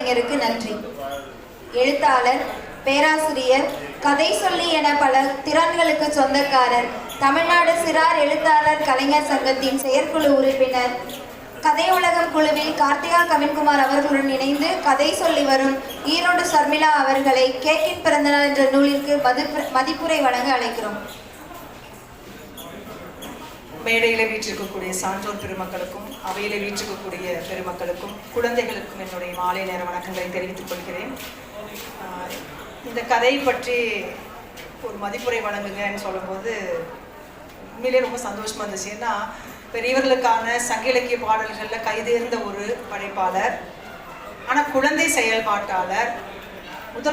நன்றி. எழுத்தாளர், பேராசிரியர், கதை சொல்லி என பல திறன்களுக்கு சொந்தக்காரர், தமிழ்நாடு சிறார் எழுத்தாளர் கலைஞர் சங்கத்தின் செயற்குழு உறுப்பினர், கதை உலகம் குழுவில் கார்த்திகா கவின்குமார் அவர்களுடன் இணைந்து கதை சொல்லி வரும் ஈரோடு சர்மிளா அவர்களை கேக்கின் பிறந்தநாள் என்ற நூலிற்கு மதிப்புரை வழங்க அழைக்கிறோம். மேடையில வீற்றிருக்கக்கூடிய சான்றோர் பெருமக்களுக்கும் அவையில வீற்றிருக்கக்கூடிய பெருமக்களுக்கும் குழந்தைகளுக்கும் என்னுடைய மாலை நேர வணக்கங்களை தெரிவித்துக் கொள்கிறேன். இந்த கதை பற்றி ஒரு மதிப்புரை வழங்குங்கன்னு சொல்லும்போது உண்மையிலே ரொம்ப சந்தோஷமா இருந்துச்சு. ஏன்னா பெரியவர்களுக்கான சங்க இலக்கிய பாடல்களில் கைதேர்ந்த ஒரு படைப்பாளர், ஆனால் குழந்தை செயல்பாட்டாளர்,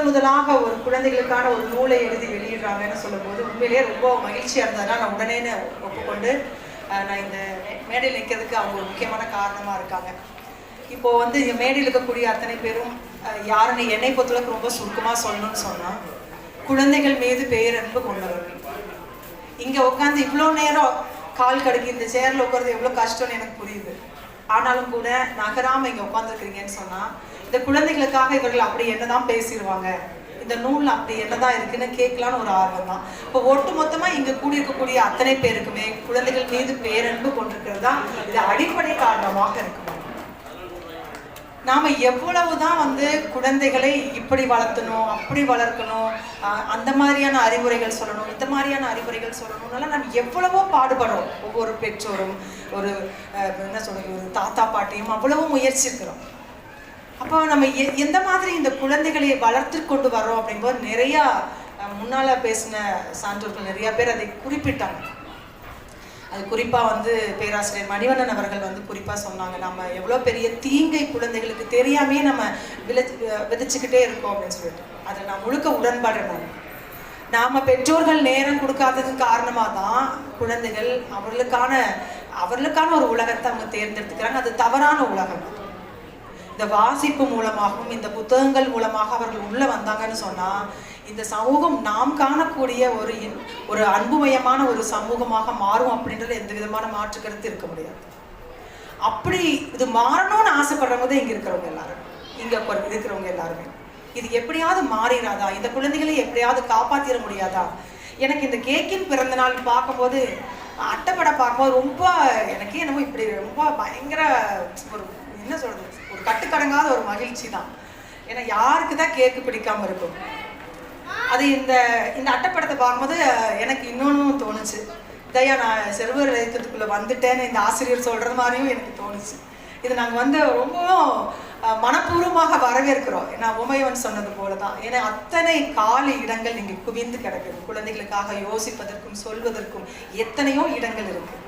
முதலாக ஒரு குழந்தைகளுக்கான ஒரு நூலை எழுதி வெளியிடுறாங்கன்னு சொல்லும்போது உண்மையிலேயே ரொம்ப மகிழ்ச்சியாக இருந்ததுனா நான் உடனே ஒப்புக்கொண்டு நான் இந்த மேடையில் நிற்கிறதுக்கு அவங்க ஒரு முக்கியமான காரணமாக இருக்காங்க. இப்போது இங்கே மேடையில் இருக்கக்கூடிய அத்தனை பேரும் யாருன்னு என்னை பொறுத்தளவுக்கு ரொம்ப சுருக்கமாக சொல்லணும்னு சொன்னால், குழந்தைகள் மீது பேரன்பு கொண்டவர்கள். இங்கே உட்காந்து இவ்வளோ நேரம் கால் கடுக்கி இந்த சேரில் உட்காந்து எவ்வளோ கஷ்டம்னு எனக்கு புரியுது. ஆனாலும் கூட நகராமல் இங்கே உட்காந்துருக்குறீங்கன்னு சொன்னால், இந்த குழந்தைகளுக்காக இவர்கள் அப்படி என்னதான் பேசிடுவாங்க, இந்த நூலில் அப்படி என்னதான் இருக்குன்னு கேட்கலான்னு ஒரு ஆர்வம் தான். இப்போ ஒட்டு மொத்தமாக இங்கே கூடியிருக்கக்கூடிய அத்தனை பேருக்குமே குழந்தைகள் மீது பேரன்பு கொண்டிருக்கிறது தான் இது அடிப்படை காரணமாக இருக்கும். நாம் எவ்வளவுதான் குழந்தைகளை இப்படி வளர்த்தணும், அப்படி வளர்க்கணும், அந்த மாதிரியான அறிவுரைகள் சொல்லணும், இந்த மாதிரியான அறிவுரைகள் சொல்லணும்னால நம்ம எவ்வளவோ பாடுபடுறோம். ஒவ்வொரு பெற்றோரும் ஒரு என்ன சொல்றது, ஒரு தாத்தா பாட்டியும் அவ்வளவோ முயற்சிக்கிறோம். அப்போ நம்ம எந்த மாதிரி இந்த குழந்தைகளை வளர்த்து கொண்டு வர்றோம் அப்படிங்கும்போது நிறையா முன்னால் பேசின சான்றோர்கள் நிறையா பேர் அதை குறிப்பிட்டாங்க. அது குறிப்பாக பேராசிரியர் மணிவண்ணன் அவர்கள் குறிப்பாக சொன்னாங்க, நம்ம எவ்வளோ பெரிய தீங்கை குழந்தைகளுக்கு தெரியாமே நம்ம விதைச்சிக்கிட்டே இருக்கோம் அப்படின்னு சொல்லிட்டு. அதில் நான் முழுக்க உடன்பாடுறேன். நாம் பெற்றோர்கள் நேரம் கொடுக்காததுக்கு காரணமாக தான் குழந்தைகள் அவர்களுக்கான ஒரு உலகத்தை அவங்க தேர்ந்தெடுத்துக்கிறாங்க. அது தவறான உலகம். இந்த வாசிப்பு மூலமாகவும் இந்த புத்தகங்கள் மூலமாக அவர்கள் உள்ளே வந்தாங்கன்னு சொன்னால், இந்த சமூகம் நாம் காணக்கூடிய ஒரு அன்புமயமான ஒரு சமூகமாக மாறும் அப்படின்றது எந்த விதமான மாற்று கருத்து இருக்க முடியாது. அப்படி இது மாறணும்னு ஆசைப்படுறவங்க இங்கே இருக்கிறவங்க எல்லாரும், இங்கே இருக்கிறவங்க எல்லாருமே இது எப்படியாவது மாறிடாதா, இந்த குழந்தைகளை எப்படியாவது காப்பாற்றிட முடியாதா? எனக்கு இந்த கேக்கின் பிறந்த நாள் பார்க்கும்போது, அட்டைப்படை பார்க்கும்போது ரொம்ப எனக்கே என்னமோ இப்படி ரொம்ப பயங்கர ஒரு என்ன சொல்றது, ஒரு கட்டுக்கடங்காத ஒரு மகிழ்ச்சி தான். ஏன்னா யாருக்கு தான் கேக்கு பிடிக்காம இருக்கும். அது இந்த அட்டைப்படத்தை பார்க்கும்போது எனக்கு இன்னொன்னும் தோணுச்சு. இதையா நான் சிறுவர் இயக்கத்துக்குள்ளே வந்துட்டேன்னு இந்த ஆசிரியர் சொல்கிறது மாதிரியும் எனக்கு தோணுச்சு. இது நாங்கள் ரொம்பவும் மனப்பூர்வமாக வரவேற்கிறோம். ஏன்னா உமையவன் சொன்னது போல தான். ஏன்னா அத்தனை காலி இடங்கள் இங்கே குவிந்து கிடக்குது. குழந்தைகளுக்காக யோசிப்பதற்கும் சொல்வதற்கும் எத்தனையோ இடங்கள் இருக்குது.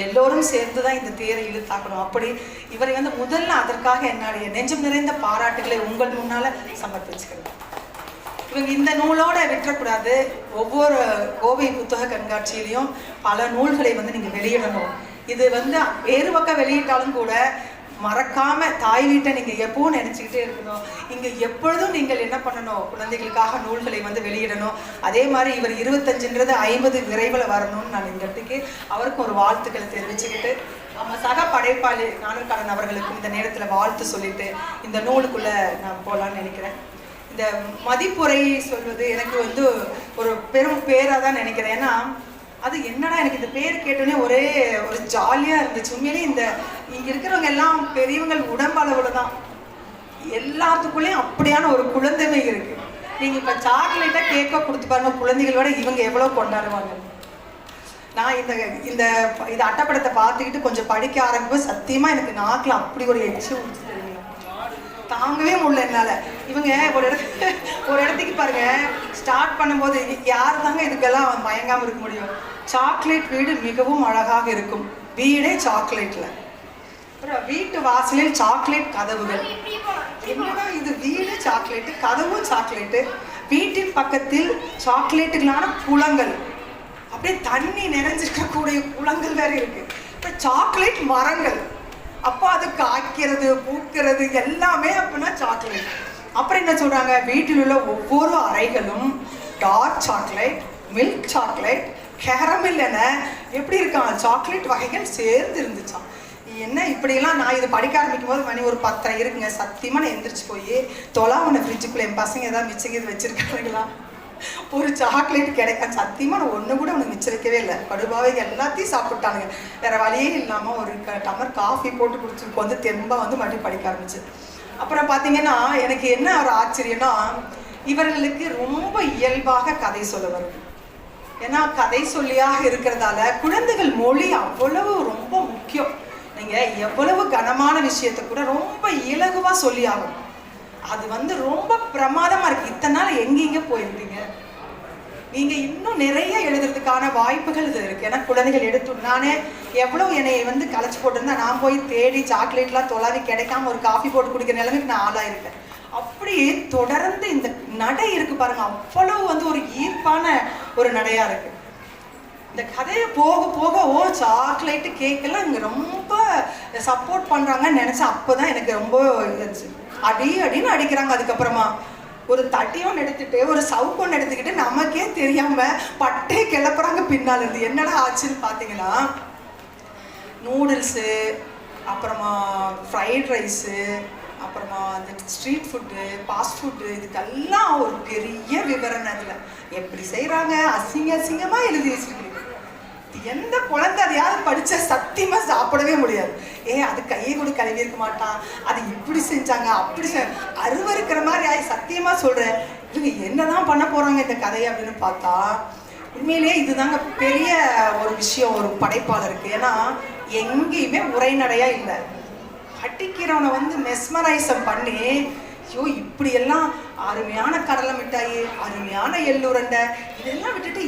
எல்லோரும் சேர்ந்து தான் இந்த தேரை இழுத்தாக்கணும். அப்படி இவரை முதல்ல அதற்காக என்னுடைய நெஞ்சம் நிறைந்த பாராட்டுகளை உங்கள் முன்னால் சமர்ப்பிச்சுக்கிறேன். இவங்க இந்த நூலோட விட்டுறக்கூடாது. ஒவ்வொரு கோவை புத்தக கண்காட்சியிலையும் பல நூல்களை நீங்கள் வெளியிடணும். இது வேறு பக்கம் வெளியிட்டாலும் கூட மறக்காம தாய் வீட்டை நீங்கள் எப்பவும் நினச்சிக்கிட்டே இருக்கணும். இங்கே எப்பொழுதும் நீங்கள் என்ன பண்ணணும், குழந்தைகளுக்காக நூல்களை வெளியிடணும். அதே மாதிரி இவர் 25ன்றது 50 விரைவில் வரணும்னு நான் இந்த இடத்துக்கு அவருக்கு ஒரு வாழ்த்துக்களை தெரிவிச்சுக்கிட்டு, நம்ம சக படைப்பாளி நானூர்காரன் அவர்களுக்கும் இந்த நேரத்தில் வாழ்த்து சொல்லிட்டு இந்த நூலுக்குள்ளே நான் போகலான்னு நினைக்கிறேன். இந்த மதிப்புரை சொல்வது எனக்கு ஒரு பெரும் பேராக தான் நினைக்கிறேன். ஏன்னா அது என்னடா எனக்கு இந்த பேர் கேட்டோன்னே ஒரே ஒரு ஜாலியாக இருந்துச்சு. உண்மையிலேயே இங்கே இருக்கிறவங்க எல்லாம் பெரியவங்கள் உடம்பளவில் தான், எல்லாத்துக்குள்ளேயும் அப்படியான ஒரு குழந்தைமை இருக்குது. நீங்கள் இப்போ சாக்லேட்டாக கேக்காக கொடுத்து பாருங்க, குழந்தைகளோட இவங்க எவ்வளோ கொண்டாடுவாங்க. நான் இந்த அட்டைப்படத்தை பார்த்துக்கிட்டு கொஞ்சம் படிக்க ஆரம்பிப்போம். சத்தியமாக எனக்கு நாக்கில் அப்படி ஒரு எச்சு முடிச்சு தாங்கவே முடியல என்னால். இவங்க ஒரு இடத்துக்கு பாருங்க, ஸ்டார்ட் பண்ணும்போது யார் தாங்க இதுக்கெல்லாம் மயங்காமல் இருக்க முடியும்? சாக்லேட் வீடு மிகவும் அழகாக இருக்கும், வீடே சாக்லேட்டில். அப்புறம் வீட்டு வாசலில் சாக்லேட் கதவுகள். என்னன்னா இது வீடு சாக்லேட்டு, கதவும் சாக்லேட்டு, வீட்டின் பக்கத்தில் சாக்லேட்டுகளான குளங்கள், அப்படியே தண்ணி நிறைஞ்சிருக்கக்கூடிய குளங்கள் வேற இருக்கு. இப்போ சாக்லேட் மரங்கள், அப்போ அது காய்க்கிறது பூக்கிறது எல்லாமே அப்படின்னா சாக்லேட். அப்புறம் என்ன சொல்றாங்க, வீட்டில் உள்ள ஒவ்வொரு அறைகளும் டார்க் சாக்லேட், மில்க் சாக்லேட், கேரமில் என எப்படி இருக்கான் சாக்லேட் வகைகள் சேர்ந்து இருந்துச்சான். என்ன இப்படியெல்லாம் நான் இது படிக்க ஆரம்பிக்கும் போது மணி ஒரு 10:30 இருக்குங்க. சத்தியமாக நான் எந்திரிச்சு போய் தொலாவன ஃப்ரிட்ஜுக்குள்ளே என் பசங்க ஏதாவது மிச்சங்க இது வச்சுருக்காங்களா, ஒரு சாக்லேட் கிடைக்கும். சத்தியமாக நான் ஒன்று கூட அவனுக்கு மிச்சம் வைக்கவே இல்லை. கடுபாவே எல்லாத்தையும் சாப்பிட்டானுங்க. வேறு வழியே இல்லாமல் ஒரு டம்ளர் காஃபி போட்டு குடிச்சிருக்கு வந்து தெம்பாக வந்து மறுபடியும் படிக்க ஆரம்பிச்சு. அப்புறம் பார்த்தீங்கன்னா எனக்கு என்ன ஒரு ஆச்சரியம்னா, இவர்களுக்கு ரொம்ப இயல்பாக கதை சொல்ல வரும். ஏன்னா கதை சொல்லியாக இருக்கிறதால குழந்தைகள் மொழி அவ்வளவு ரொம்ப முக்கியம். நீங்கள் எவ்வளவு கனமான விஷயத்தை கூட ரொம்ப இலகுவாக சொல்லி ஆகும். அது வந்து ரொம்ப பிரமாதமாக இருக்குது. இத்தனை நாள் எங்கெங்கே போயிருந்தீங்க, நீங்கள் இன்னும் நிறைய எழுதுறதுக்கான வாய்ப்புகள் இது இருக்குது. ஏன்னா குழந்தைகள் எடுத்து நானே எவ்வளோ என்னை வந்து களைச்சி போட்டிருந்தா நான் போய் தேடி சாக்லேட்லாம் தொலாவி கிடைக்காம ஒரு காஃபி போட்டு குடிக்கிற நிலைமைக்கு நான் ஆளாயிருக்கேன். அப்படியே தொடர்ந்து இந்த நடை இருக்கு பாருங்க, அவ்வளவு வந்து ஒரு ஈர்ப்பான ஒரு நடையா இருக்கு. இந்த கதையை போக போக ஓ சாக்லேட்டு கேக்கெல்லாம் இங்கே ரொம்ப சப்போர்ட் பண்ணுறாங்கன்னு நினச்சேன். அப்போ தான் எனக்கு ரொம்ப இருந்துச்சு. அடின்னு அடிக்கிறாங்க. அதுக்கப்புறமா ஒரு தட்டியோன்னு எடுத்துட்டு ஒரு சவுக்கொன்று எடுத்துக்கிட்டு நமக்கே தெரியாமல் பட்டே கிளப்புறாங்க பின்னால் இருந்து. என்னடா ஆச்சுன்னு பார்த்தீங்கன்னா, நூடுல்ஸு, அப்புறமா ஃப்ரைட் ரைஸு, அப்புறமா அந்த ஸ்ட்ரீட் ஃபுட்டு, ஃபாஸ்ட் ஃபுட்டு, இதுக்கெல்லாம் ஒரு பெரிய விவரணை. அதில் எப்படி செய்கிறாங்க, அசிங்கமாக எழுதி வச்சுருக்கீங்க. எந்த குழந்தை அதையாவது படித்தா சத்தியமாக சாப்பிடவே முடியாது. அது கையை கூட கழுவி இருக்க மாட்டான், அது இப்படி செஞ்சாங்க அப்படி அருவருக்கிற மாதிரி ஆகி சத்தியமாக சொல்கிறேன். இவங்க என்ன தான் பண்ண போகிறாங்க இந்த கதையை அப்படின்னு பார்த்தா, உண்மையிலேயே இதுதாங்க பெரிய ஒரு விஷயம் ஒரு படைப்பாளருக்கு. ஏன்னா எங்கேயுமே உரைநடையாக இல்லை. அடிக்கிறவனை வந்து மெஸ்மரைசம் பண்ணி, ஐயோ இப்படியெல்லாம் அருமையான கடலை மிட்டாயி, அருமையான எள்ளுருண்டை இதெல்லாம் விட்டுட்டு